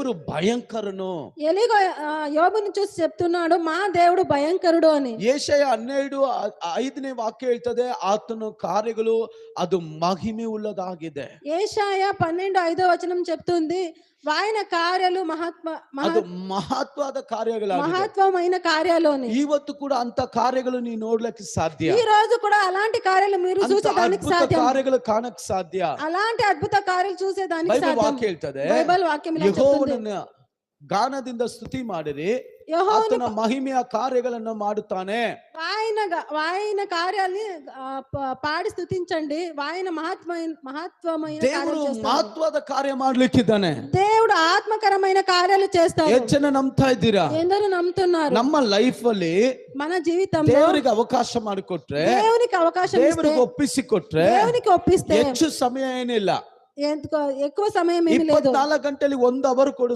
ದೇವರು ಭಯಂಕರನು. ఎలీగో యోబుని చూసి చెప్తున్నాడు మా దేవుడు భయంకరుడు అని. ಯೆಶಾಯ 12:5ನೇ ವಾಕ್ಯ ಹೇಳ್ತದೆ, ಆತನ ಕಾರ್ಯಗಳು ಅದು ಮಹಿಮೆ ಉಳ್ಳದಾಗಿದೆ. యెషయా 12:5 చెప్తుంది ఆయన కార్యాలు ಅದು ಮಹತ್ವದ ಕಾರ್ಯಗಳಾಗಿದೆ. మహత్వమైన కార్యాలోని. ಇವತ್ತು ಕೂಡ ಅಂತ ಕಾರ್ಯಗಳು ನೀವು ನೋಡ್ಲಿಕ್ಕೆ ಸಾಧ್ಯ. ఈ రోజు కూడా అలాంటి కార్యాలు మీరు చూసేదానికి సాధ్యం. ಕಾರ್ಯಗಳು ಕಾಣಕ್ಕೆ ಸಾಧ್ಯ. అలాంటి అద్భుత కార్యాలు చూసేదానికి ಬೈಬಲ್ సాధ్యం. ವಾಕ್ಯ ಹೇಳ್ತದೆ, బైబిల్ వాక్యం ఇలా చెప్తుంది, ಯೆಹೋವನನ್ನ ಗಾನದಿಂದ ಸ್ತುತಿ ಮಾಡಿರಿ, ಆತನ ಮಹಿಮೆಯ ಕಾರ್ಯಗಳನ್ನು ಮಾಡುತ್ತಾನೆ. ఆయన కార్యాలని పాడి స్తుతించండి, ఆయన మహత్వమైన ದೇವರು ಮಹತ್ವದ ಕಾರ್ಯ ಮಾಡ್ಲಿಕ್ಕಿದ್ದಾನೆ. దేవుడు ఆత్మకరమైన కార్యాలు చేస్తాడు. ಎಷ್ಟು ಜನ ನಂಬ್ತಾ ಇದ್ದೀರಾ? ఎందరూ నమ్ముతున్నారు? ನಮ್ಮ ಲೈಫ್ ಅಲ್ಲಿ మన జీవితంలో ದೇವರಿಗೆ ಅವಕಾಶ ಮಾಡಿಕೊಟ್ರೆ, దేవునికి అవకాశం ದೇವರಿಗೆ ಒಪ್ಪಿಸಿಕೊಟ್ರೆ దేవునికి ఒప్పిస్తే ಹೆಚ್ಚು ಸಮಯ ಏನಿಲ್ಲ, ఎక్కువ సమయం ఏమీ లేదు. 24 ಗಂಟೆಯಲ್ಲಿ 1 ಅವರ್ ಕೊಡು